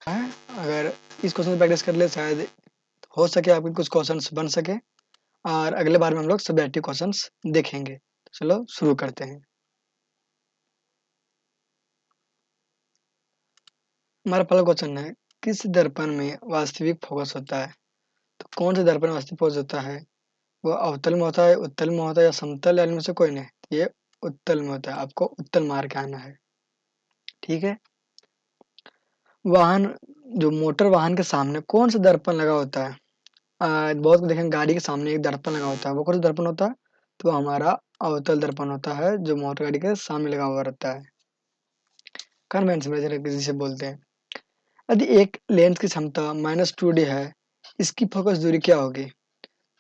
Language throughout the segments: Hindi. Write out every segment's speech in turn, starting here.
है। अगर इस क्वेश्चन की प्रैक्टिस कर ले शायद हो सके आपके कुछ क्वेश्चंस बन सके, और अगले बार में हम लोग सब्जेक्टिव क्वेश्चंस देखेंगे। चलो शुरू करते हैं। हमारा पहला क्वेश्चन है, किस दर्पण में वास्तविक फोकस होता है? तो कौन से दर्पण में वास्तविक फोकस होता है? वो अवतल में होता है, उत्तल में होता है, या समतल, या इनमें से कोई नहीं? ये उत्तल में होता है। आपको उत्तल मार के आना है, ठीक है। वाहन, जो मोटर वाहन के सामने कौन सा दर्पण लगा होता है? बहुत को देखेंगे गाड़ी के सामने एक दर्पण लगा होता है, वो कौन सा दर्पण होता है? तो हमारा अवतल दर्पण होता है, जो मोटर गाड़ी के सामने लगा हुआ रहता है। कन्वेंशन मेजर जिसे बोलते हैं। यदि एक लेंस की क्षमता -2D है, इसकी फोकस दूरी क्या होगी?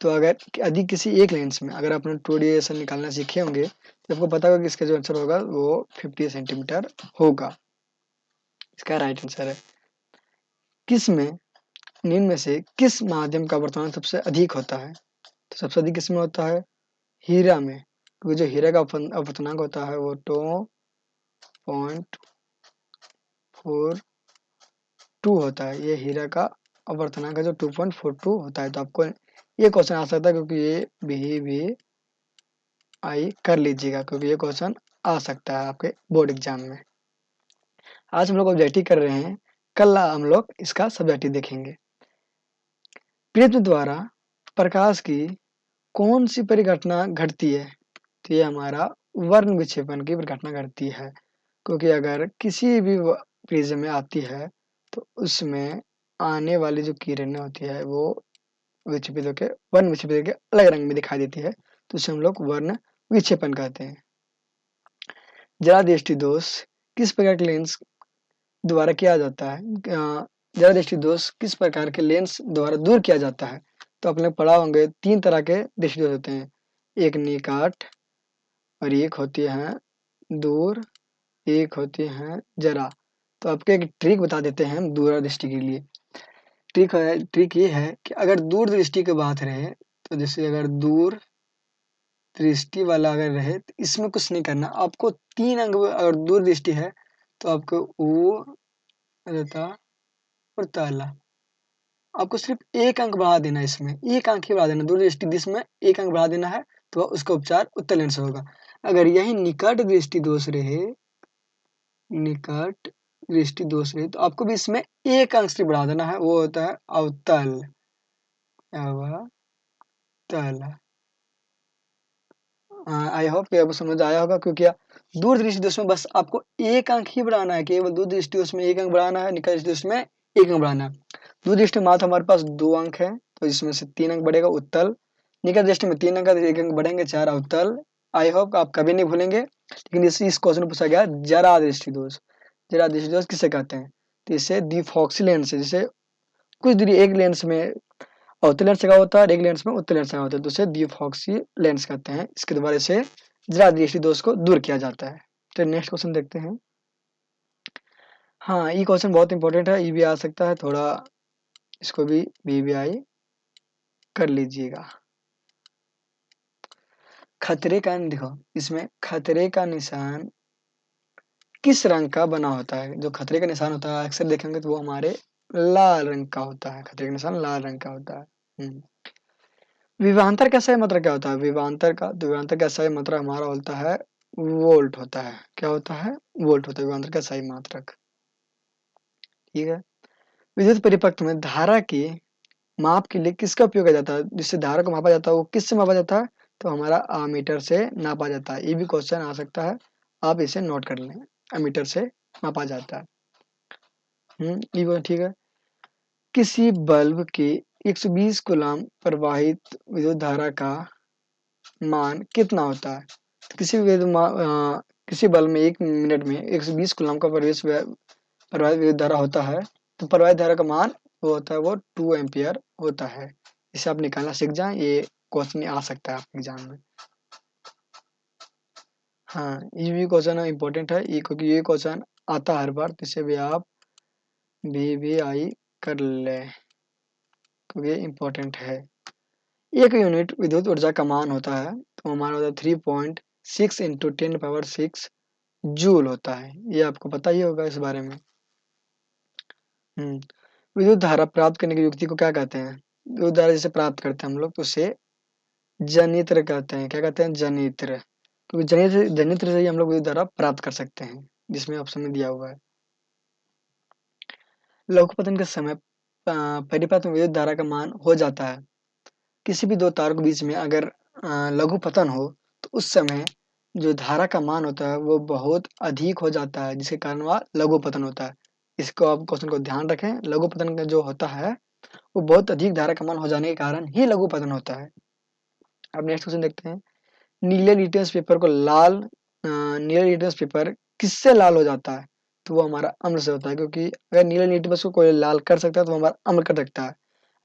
तो अगर यदि किसी एक लेंस में अगर आपने 2D ऐसा निकालना सीखे होंगे तो आपको पता होगा कि इसका जो आंसर होगा वो 50 सेंटीमीटर होगा। इसका राइट आंसर है। किस में निम्न में से किस माध्यम का अपवर्तनांक सबसे अधिक होता है? तो सबसे अधिक किस में होता है? हीरा में, क्योंकि जो हीरा का अपवर्तनांक होता है वो 2.42 होता है। ये हीरा का अपवर्तनांक है जो 2.42 होता है। तो आपको ये क्वेश्चन आ सकता है, क्योंकि ये भी आई कर लीजिएगा, क्योंकि ये क्वेश्चन आ सकता है आपके बोर्ड एग्जाम में। आज हम लोग ऑब्जेक्टिव कर रहे हैं, कल हम लोग इसका सब्जेक्टिव देखेंगे। प्रिज्म द्वारा प्रकाश की कौन सी परिघटना घटती है? तो ये हमारा वर्ण विक्षेपण की परिघटना घटती है, क्योंकि अगर किसी भी प्रिज्म में आती है तो उसमें आने वाली जो किरणें होती है वो विक्षेपित होकर वर्ण विक्षेपित होकर अलग रंग में दिखाई देती है, तो उसे हम लोग वर्ण विक्षेपण कहते हैं। जरा दृष्टि दोष किस प्रकार के लेंस द्वारा किया जाता है? जरा दृष्टि दोष किस प्रकार के लेंस द्वारा दूर किया जाता है? तो आपने पढ़ा होंगे 3 तरह के दृष्टि दोष होते हैं, एक निकट और एक होती है दूर, एक होती है जरा। तो आपको एक ट्रिक बता देते हैं हम दूरदृष्टि के लिए। ट्रिक ये है कि अगर दूर दृष्टि की बात रहे, तो जैसे अगर दूर दृष्टि वाला अगर रहे तो इसमें कुछ नहीं करना आपको। 3 अंक अगर दूर दृष्टि है तो आपको ऊ, रता और ताला, आपको सिर्फ 1 अंक बढ़ा देना है। इसमें 1 अंक ही बढ़ा देना, दूर दृष्टि जिसमें 1 अंक बढ़ा देना है तो उसका उपचार उत्तर लेंस से होगा। अगर यही निकट दृष्टि दोष रहे, निकट दृष्टि दोष रहे, तो आपको भी इसमें 1 अंक से बढ़ा देना है, वो होता है अवतल। अवतल। आई होप कि आपको समझ आया होगा, क्योंकि दूर दृष्टि दोष में बस आपको 1 अंक ही बढ़ाना है, केवल दूर दृष्टि दोष में 1 अंक बढ़ाना है, निकट दृष्टि दोष में 1 अंक बढ़ाना है। दूर दृष्टि मात्र हमारे पास 2 अंक है, तो इसमें से 3 अंक बढ़ेगा उत्तल। निकट दृष्टि में 3 अंक, 1 अंक बढ़ेंगे 4 अवतल। आई होप आप कभी नहीं भूलेंगे। लेकिन इस क्वेश्चन में पूछा गया जरा दृष्टि दोष। जरा दृष्टि दोष किसे कहते हैं? तो इसे द्विफॉक्सी लेंस है, जैसे कुछ दूरी एक लेंस में अवतल लेंस लगा होता है और एक लेंस में उत्तल लेंस लगा होता है, तो उसे द्विफॉक्सी लेंस कहते हैं। इसके द्वारा से जरा दृष्टि दोष को दूर किया जाता है। तो नेक्स्ट क्वेश्चन देखते हैं। हाँ, ये क्वेश्चन बहुत इंपॉर्टेंट है, ये भी आ सकता है थोड़ा, इसको भी BBI कर लीजिएगा। खतरे का देखो, इसमें खतरे का निशान किस रंग का बना होता है? जो खतरे का निशान होता है अक्सर देखेंगे तो वो हमारे लाल रंग का होता है। खतरे का निशान लाल रंग का होता है। विभवांतर का सही मात्रक क्या होता है? विभवांतर का सही मात्रक हमारा होता है वोल्ट होता है। क्या होता है? वोल्ट होता है विभवांतर का सही मात्रक। ठीक है। विद्युत परिपथ में धारा की माप के लिए किसका उपयोग किया जाता है? जिससे धारा को मापा जाता है वो किससे मापा जाता है? तो हमारा अमीटर से नापा जाता है। ये भी क्वेश्चन आ सकता है, आप इसे नोट कर लें। अमीटर से नापा जाता है। ये ठीक है। किसी बल्ब की 120 कूलम प्रवाहित विद्युत धारा का मान कितना होता है? तो किसी बल्ब में 1 मिनट में 120 कूलम का प्रवाहित विद्युत धारा होता है, तो प्रवाहित धारा का मान वो होता है वो 2 एम्पियर होता है। इसे आप निकालना सीख जाएं, ये क्वेश्चन आ सकता है आपके एग्जाम में। हाँ, ये भी क्वेश्चन इंपॉर्टेंट है, ये क्योंकि ये क्वेश्चन आता है हर बार, तो इसे भी आप BBI कर ले, क्योंकि इम्पोर्टेंट है। 1 यूनिट विद्युत ऊर्जा का मान होता है, तो हमारा होता है 3.6 × 10⁶ जूल होता है। ये आपको पता ही होगा इस बारे में। विद्युत धारा प्राप्त करने की युक्ति को क्या कहते हैं? विद्युत धारा जैसे प्राप्त करते हैं हम लोग तो उसे जनित्र कहते हैं। क्या कहते हैं? जनित्र। क्योंकि जनित्र से ही हम लोग विद्युत धारा प्राप्त कर सकते हैं, जिसमें ऑप्शन में दिया हुआ है। लघुपतन के समय परिपथ में विद्युत धारा का मान हो जाता है। किसी भी दो तारों के बीच में अगर लघुपतन हो तो उस समय जो धारा का मान होता है वो बहुत अधिक हो जाता है, जिसके कारण वह लघुपतन होता है। इसको आप क्वेश्चन को ध्यान रखें। लघुपतन का जो होता है वो बहुत अधिक धारा का मान हो जाने के कारण ही लघुपतन होता है। अब नेक्स्ट क्वेश्चन देखते हैं। नीले लिटमस पेपर को नीले लिटमस पेपर किससे लाल हो जाता है? तो वो हमारा अम्ल से होता है, क्योंकि अगर नीले लिटमस को कोई लाल कर सकता है तो वो हमारा अम्ल कर सकता है।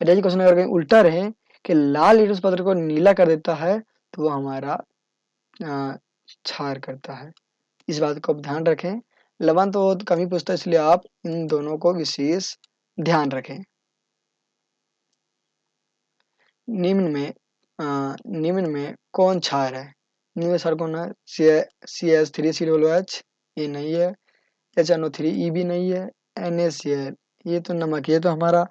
यदि क्वेश्चन अगर कहीं उल्टा रहे कि लाल लिटमस पेपर को नीला कर देता है तो वो हमारा क्षार करता है। इस बात को आप ध्यान रखें। लवण तो कम ही पूछता है, इसलिए आप इन दोनों को विशेष ध्यान रखें। निम्न में कौन क्षार है? निम्न में क्षार कौन है? CH3COOH ये नहीं है। HNO3 ये भी नहीं है। NaCl ये तो नमक, ये तो हमारा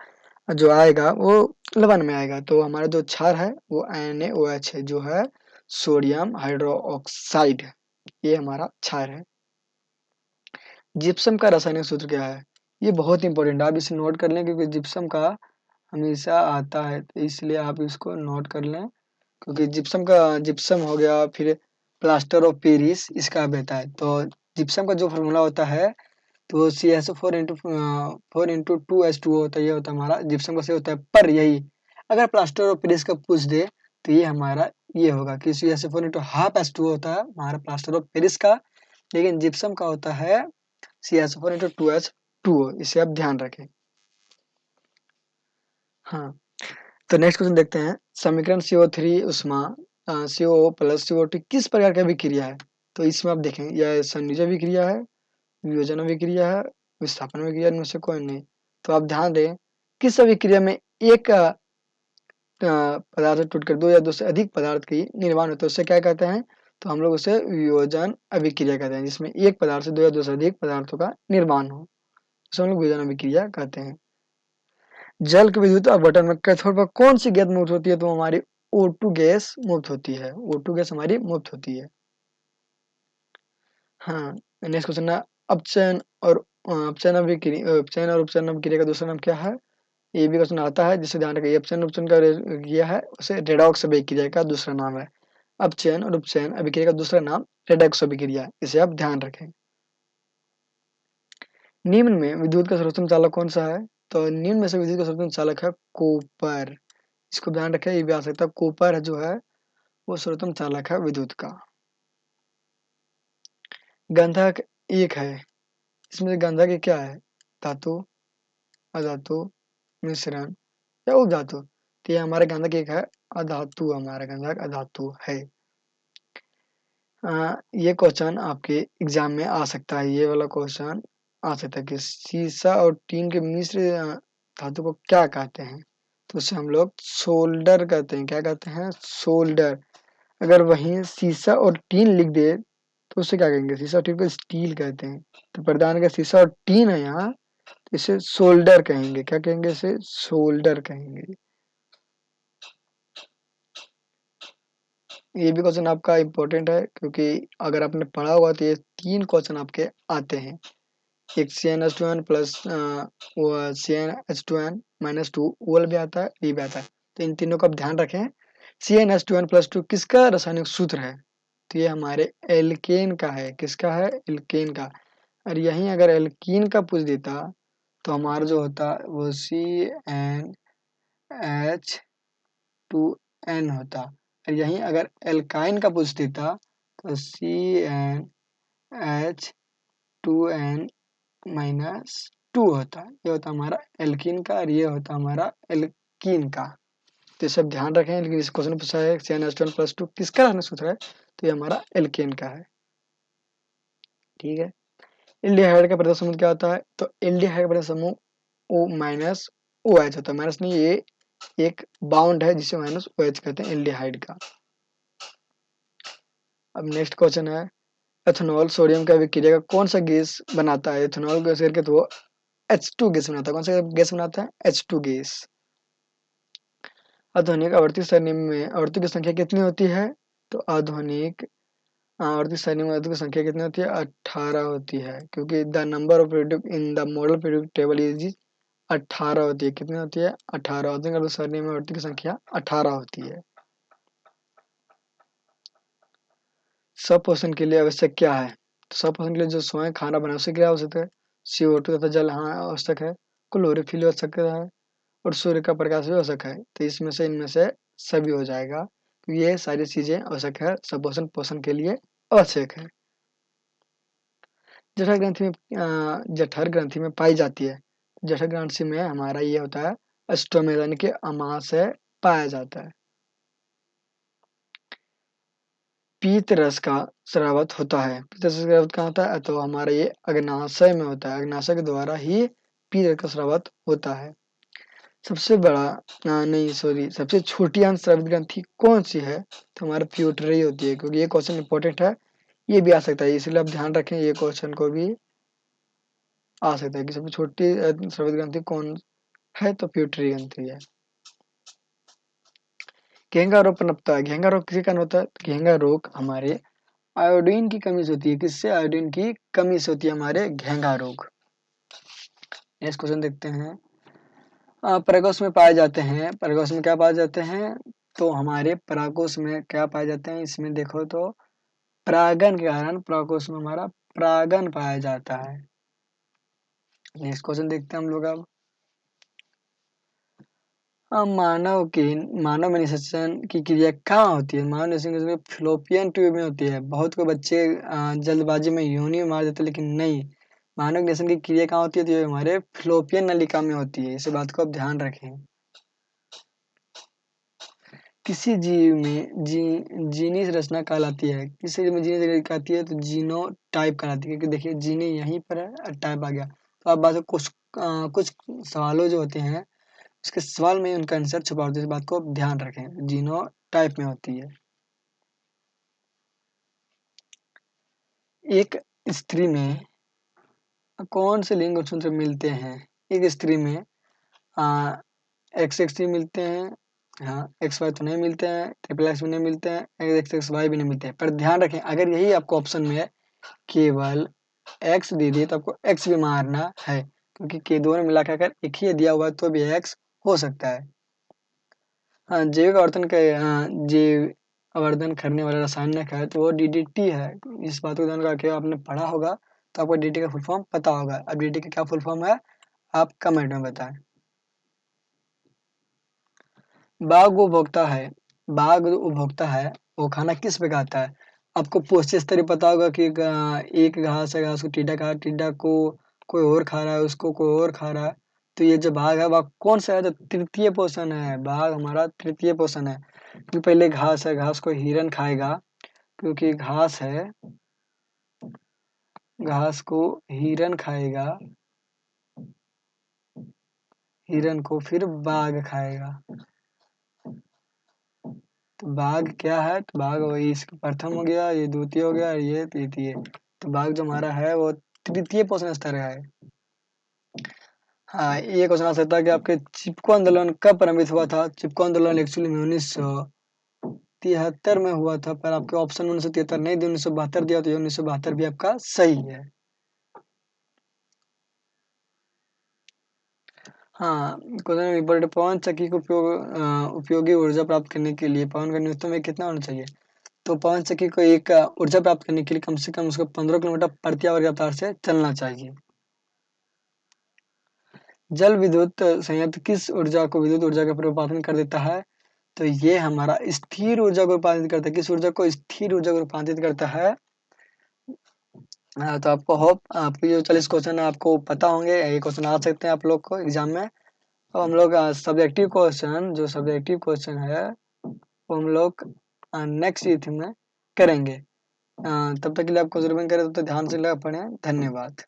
जो आएगा वो लवण में आएगा। तो हमारा जो क्षार है वो NaOH है, जो है सोडियम हाइड्रोक्साइड। ये हमारा क्षार है। जिप्सम का रासायनिक सूत्र क्या है? ये बहुत इंपॉर्टेंट है, आप इसे नोट कर लें, क्योंकि जिप्सम का हमेशा आता है, तो इसलिए आप इसको नोट कर लें। क्योंकि जिप्सम हो गया, फिर प्लास्टर ऑफ पेरिस इसका बहता है। तो जिप्सम का जो फॉर्मूला होता है तो वो CaSO4 × 2H2O होता है। ये होता है हमारा जिप्सम का से होता है। पर यही अगर प्लास्टर ऑफ पेरिस का पूछ दे तो ये हमारा ये होगा कि CaSO4 × 1/2H2O होता है हमारा प्लास्टर ऑफ पेरिस का, लेकिन जिप्सम का होता है CaSO4 × 2H2O। इसे आप ध्यान रखें। हाँ, तो नेक्स्ट क्वेश्चन देखते हैं। समीकरण CO3 उष्मा CO प्लस CO2 किस प्रकार का विक्रिया है? तो इसमें आप देखें यह संयोजन विक्रिया है, वियोजन विक्रिया है, विस्थापन विक्रिया, इनमें से कोई नहीं। तो आप ध्यान दें, किस विक्रिया में एक पदार्थ टूटकर दो या दो से अधिक पदार्थ की निर्माण होता है उसे क्या कहते हैं? तो हम लोग उसे वियोजन अभिक्रिया कहते हैं, जिसमें एक पदार्थ से दो या दो से अधिक पदार्थों का निर्माण हो, उसे हम लोग वियोजन अभिक्रिया कहते हैं। जल के विद्युत अपघटन में कैथोड पर कौन सी गैस मुक्त होती है? तो हमारी O2 गैस मुक्त होती है। O2 गैस हमारी मुक्त होती है। हाँ, नेक्स्ट क्वेश्चन है अपचयन और अपचयन और उपचयन अभिक्रिया का दूसरा नाम क्या है? ये भी क्वेश्चन आता है, जिसे ध्यान रखिए। अपचयन उपचयन का किया है उसे रेडॉक्स अभिक्रिया का दूसरा नाम है। अपचयन और उपचयन अभिक्रिया का दूसरा नाम रेडॉक्स अभिक्रिया, इसे आप ध्यान रखें। निम्न में विद्युत का सर्वोत्तम चालक कौन सा है? तो निम्न में से विद्युत का सर्वोत्तम चालक है कॉपर। इसको ध्यान रखें, ये भी आ सकता है। कॉपर जो है वो सर्वोत्तम चालक है विद्युत का। गंधक एक है, इसमें गंधक एक क्या है? धातु, अधातु, मिश्रण या उपधातु। तो ये हमारा गंधक एक है अधातु, हमारा गंधक अधातु है। ये क्वेश्चन आपके एग्जाम में आ सकता है। ये वाला क्वेश्चन आ सकता है कि सीसा और टीन के मिश्र धातु को क्या कहते हैं? तो उसे हम लोग सोल्डर कहते हैं। क्या कहते हैं? सोल्डर। अगर वहीं सीसा और टीन लिख दे तो उसे क्या कहेंगे? सीसा और टीन को स्टील कहते हैं। तो प्रदान का सीसा और टीन है यहाँ, तो इसे सोल्डर कहेंगे। क्या कहेंगे? इसे सोल्डर कहेंगे। ये भी क्वेश्चन आपका इम्पोर्टेंट है, क्योंकि अगर आपने पढ़ा होगा तो ये 3 क्वेश्चन आपके आते हैं। एक CnH2n प्लस CnH2n -2 OL भी आता है, ये भी आता है। तो इन तीनों का आप ध्यान रखें। CnH2n+2 किसका रासायनिक सूत्र है? तो ये हमारे एल्केन का है। किसका है? एल्केन का। और यहीं अगर एल्कीन का पूछ देता तो हमारा जो होता वो CnH2n होता। और यहीं अगर एल्काइन का पूछ देता तो CnH2n-2 होता। ये होता हमारा एल्कीन का और ये होता हमारा एल्कीन का। तो सब ध्यान रखें। लेकिन इस क्वेश्चन पूछा है CnH2n+2 किसका रासायनिक सूत्र है? तो ये हमारा एल्केन का है। ठीक है। एल्डिहाइड का प्रत्यक्ष समूह क्या होता है? तो एल्डिहाइड का प्रत्यक्ष समूह O-OH होता है। माइनस नहीं, ये एक बाउंड है जिसे -OH कहते हैं एल्डिहाइड का। अब नेक्स्ट क्वेश्चन है, एथेनॉल सोडियम का विक्रिया का कौन सा गैस बनाता है? एथेनॉल गैस करके तो H2 गैस बनाता है। कौन सा गैस बनाता है? H2 gas. आधुनिक आवर्ती सरणी में आवर्तों की संख्या कितनी होती है? तो आधुनिक आवर्ती सरणी में आवर्तों की संख्या कितनी होती है? 18 होती है, क्योंकि the number of period in the model period table is 18 होती है। कितनी होती है? 18। आधुनिक आवर्ती सरणी में आवर्तों की संख्या 18 होती है। स्वपोषण के लिए आवश्यक क्या है? तो स्वपोषण के लिए जो स्वयं खाना बना उसके लिए आवश्यक है CO2 तथा जल आवश्यक है, क्लोरोफिल आवश्यक है और सूर्य का प्रकाश भी आवश्यक है। तो इसमें से इनमें से सभी हो जाएगा। ये सारी चीजें आवश्यक है, स्वपोषण पोषण के लिए आवश्यक है। जठर ग्रंथि में जठर ग्रंथि में पाई जाती है। जठर ग्रंथि में हमारा ये होता है स्टोमेटा यानी कि अमाशय पाया जाता है। पीत रस का स्रावत होता है। पीत रस का स्रावत कहाँ होता है? तो हमारा ये अग्नाशय में होता है। अग्नाशय के द्वारा ही पीत रस का स्रावत होता है। सबसे बड़ा नहीं सॉरी सबसे छोटी अंतस्रावित ग्रंथि कौन सी है? तो हमारा प्यूटरी होती है, क्योंकि ये क्वेश्चन इंपॉर्टेंट है, ये भी आ सकता है, इसलिए आप ध्यान रखें, ये क्वेश्चन को भी आ सकता है कि सबसे छोटी अंतस्रावित ग्रंथि कौन है? तो प्यूटरी ग्रंथि है। घेंगा रोग पनपता है। घेंगा रोग किसी कारण होता है? घेंगा रोग हमारे आयोडीन की कमी से होती है। किससे? आयोडीन की कमी से होती है हमारे घेंगा रोग। नेक्स्ट क्वेश्चन देखते हैं। परागकोश में पाए जाते हैं। परागकोश में क्या पाए जाते हैं? तो हमारे परागकोश में क्या पाए जाते हैं? इसमें देखो तो परागन के कारण परागकोश में हमारा परागन पाया जाता है। नेक्स्ट क्वेश्चन देखते हैं हम लोग अब। मानव में निषेचन की क्रिया कहाँ होती है? मानव निषेचन की फ्लोपियन ट्यूब में होती है। बहुत को बच्चे जल्दबाजी में योनि में मार देते, लेकिन नहीं, मानव निषेचन की क्रिया कहाँ होती है? तो ये हमारे फ्लोपियन नलिका में होती है। इस बात को आप ध्यान रखें। किसी जीव में जीनी रचना कहलाती है। किसी जीव में जीनी कहलाती है तो जीनोटाइप कहलाती है, क्योंकि देखिए जीनी यहीं पर है और टाइप आ गया। तो आप बात कुछ सवालों जो होते हैं उसके सवाल में उनका आंसर छुपा होता है। इस बात को ध्यान रखें, जीनोटाइप में होती है। एक स्त्री में कौन से लिंग और सूत्र मिलते हैं? एक स्त्री में XX मिलते हैं, हाँ XY तो नहीं मिलते हैं, XX भी नहीं मिलते हैं, XXY भी नहीं मिलते हैं। पर ध्यान रखें, अगर यही आपको ऑप्शन में है केवल X दे दिए तो आपको X भी मारना है, क्योंकि के दोनों मिला के अगर एक ही दिया हुआ तो भी X हो सकता है। जैविक आवर्तन का जैव आवर्धन करने वाला रासायनिक है तो वो DDT है। इस बात को ध्यान रखिए, आपने पढ़ा होगा तो आपको DDT का फुल फॉर्म पता होगा। अब DDT का क्या फुल फॉर्म है आप कमेंट में बताएं। बाघ उपभोक्ता है। बाघ उपभोक्ता है वो खाना किस पे खाता है? आपको पोषण स्तर पता होगा कि एक घास है, घास को टिड्डा खा, टिड्डा को कोई और खा रहा है, उसको कोई और खा रहा है। तो ये जो बाघ है वह कौन सा है? तो तृतीय पोषण है। बाघ हमारा तृतीय पोषण है, क्योंकि पहले घास है, घास को हिरन खाएगा, क्योंकि घास है, घास को हिरन खाएगा, हिरन को फिर बाघ खाएगा। तो बाघ क्या है? तो बाघ वही इसका प्रथम हो गया, ये द्वितीय हो गया और ये तृतीय। तो बाघ जो हमारा है वो तृतीय पोषण स्तर का है। हाँ, ये क्वेश्चन आ सकता है कि आपके चिपको आंदोलन कब प्रारंभित हुआ था? चिपको आंदोलन एक्चुअली में 1973 में हुआ था, पर आपके ऑप्शन 1973 नहीं दिया, 1972 दिया, तो ये 1972 भी आपका सही है। हाँ, क्वेश्चन इंपॉर्टेंट। पवन चक्की को उपयोगी ऊर्जा प्राप्त करने के लिए पवन का न्यूनतम वेग कितना होना चाहिए? तो पवन चक्की को एक ऊर्जा प्राप्त करने के लिए कम से कम उसको 15 किलोमीटर प्रति आवर की रफ्तार से चलना चाहिए। जल विद्युत संयंत्र किस ऊर्जा को विद्युत ऊर्जा का रूपांतरण कर देता है? तो ये हमारा स्थिर ऊर्जा को रूपांतरित करता है। किस ऊर्जा को? स्थिर ऊर्जा को रूपांतरित करता है। तो आपको होप आपके जो 40 क्वेश्चन है आपको पता होंगे, ये क्वेश्चन आ सकते हैं आप लोग को एग्जाम में। तो हम लोग सब्जेक्टिव क्वेश्चन जो सब्जेक्टिव क्वेश्चन है वो हम लोग नेक्स्ट ईथ में करेंगे। तब तक के लिए आपको जरूर करें, तो ध्यान से लगा पढ़ें। धन्यवाद।